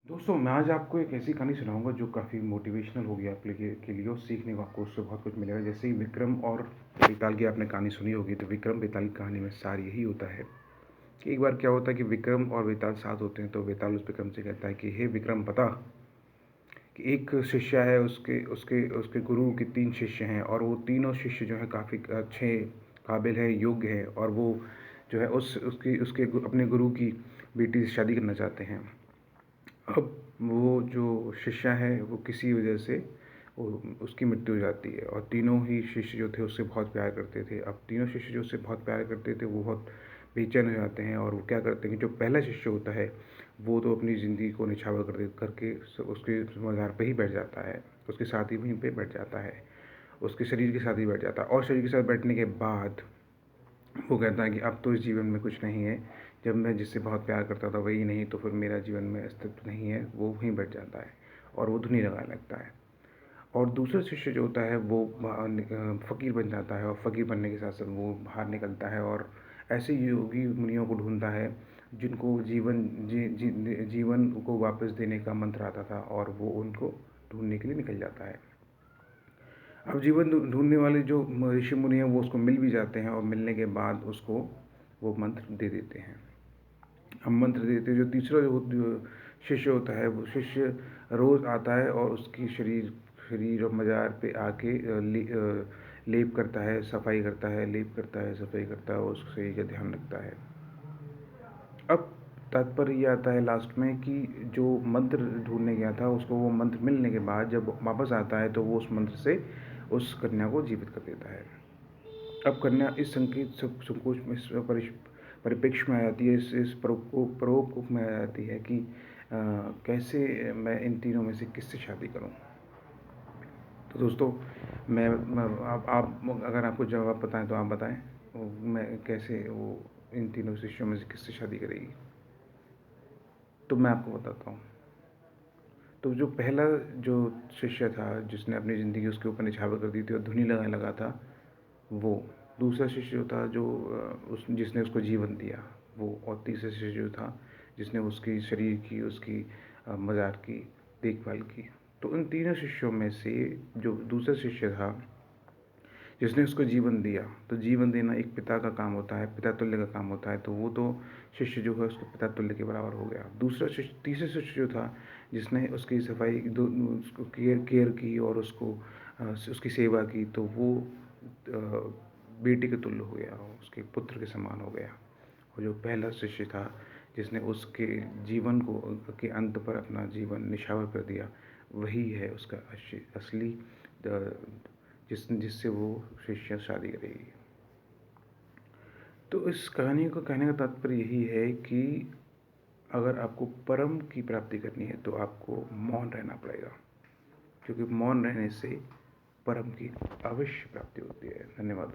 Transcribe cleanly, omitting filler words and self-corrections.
दोस्तों, मैं आज आपको एक ऐसी कहानी सुनाऊँगा जो काफ़ी मोटिवेशनल होगी आप के लिए और सीखने को आपको उससे बहुत कुछ मिलेगा। जैसे ही विक्रम और बेताल की आपने कहानी सुनी होगी, तो विक्रम बेताल की कहानी में सार यही होता है कि एक बार क्या होता है कि विक्रम और बेताल साथ होते हैं, तो बेताल उस विक्रम से कहता है कि हे विक्रम, बता कि एक शिष्य है, उसके उसके उसके गुरु के 3 शिष्य हैं और वो तीनों शिष्य जो हैं काफ़ी अच्छे, काबिल हैं, योग्य हैं और वो जो है अपने गुरु की बेटी से शादी करना चाहते हैं। अब वो जो शिष्य है वो किसी वजह से वो उसकी मृत्यु हो जाती है और तीनों ही शिष्य जो थे उससे बहुत प्यार करते थे। अब तीनों शिष्य जो उससे बहुत प्यार करते थे वो बहुत बेचैन हो जाते हैं और वो क्या करते हैं कि जो पहला शिष्य होता है वो तो अपनी ज़िंदगी को निछावर करके उसके मज़ार पे ही बैठ जाता है, उसके साथ ही वहीं पे बैठ जाता है, उसके शरीर के साथ ही बैठ जाता है और शरीर के साथ बैठने के बाद वो कहता है कि अब तो इस जीवन में कुछ नहीं है, जब मैं जिससे बहुत प्यार करता था वही नहीं तो फिर मेरा जीवन में अस्तित्व नहीं है, वो वहीं बैठ जाता है और वो धुनी लगाने लगता है। और दूसरा शिष्य जो होता है वो फ़कीर बन जाता है और फ़कीर बनने के साथ साथ वो बाहर निकलता है और ऐसे योगी मुनियों को ढूंढता है जिनको जीवन को वापस देने का मंत्र आता था और वो उनको ढूंढने के लिए निकल जाता है। अब जीवन ढूंढने वाले जो ऋषि मुनि हैं वो उसको मिल भी जाते हैं और मिलने के बाद उसको वो मंत्र दे देते हैं। अब मंत्र देते जो तीसरा जो शिष्य होता है वो शिष्य रोज़ आता है और उसकी शरीर शरीर और मज़ार पे आके लेप करता है, सफाई करता है, लेप करता है, सफाई करता है और उस शरीर का ध्यान रखता है। अब तात्पर्य ये आता है लास्ट में कि जो मंत्र ढूंढने गया था उसको वो मंत्र मिलने के बाद जब वापस आता है तो वो उस मंत्र से उस कन्या को जीवित कर देता है। अब कन्या इस संकेत संकोच में इस परिप्रेक्ष्य में आ जाती है, इस परोप में आ जाती है कि कैसे मैं इन तीनों में से किससे शादी करूं। तो दोस्तों, आप अगर आपको जवाब पता है तो आप बताएं मैं कैसे वो इन तीनों शिष्यों में से किससे शादी करेगी। तो मैं आपको बताता हूँ। तो जो पहला जो शिष्य था जिसने अपनी ज़िंदगी उसके ऊपर निछावर कर दी थी और धुनी लगाने लगा था वो, दूसरा शिष्य जो था जो जिसने उसको जीवन दिया वो, और तीसरा शिष्य जो था जिसने उसकी शरीर की उसकी मज़ार की देखभाल की। तो उन तीनों शिष्यों में से जो दूसरा शिष्य था जिसने उसको जीवन दिया, तो जीवन देना एक पिता का काम होता है, पिता तुल्य का काम होता है, तो वो तो शिष्य जो है उसको पिता तुल्य के बराबर हो गया। दूसरा शिष्य तीसरा शिष्य जो था जिसने उसकी सफाई उसको केयर की और उसको उसकी सेवा की, तो वो बेटे के तुल्य हो गया, उसके पुत्र के समान हो गया। और जो पहला शिष्य था जिसने उसके जीवन को के अंत पर अपना जीवन निछावर कर दिया, वही है उसका असली जिससे वो शिष्य शादी करेगी। तो इस कहानी को कहने का तात्पर्य यही है कि अगर आपको परम की प्राप्ति करनी है तो आपको मौन रहना पड़ेगा, क्योंकि मौन रहने से परम की अवश्य प्राप्ति होती है। धन्यवाद।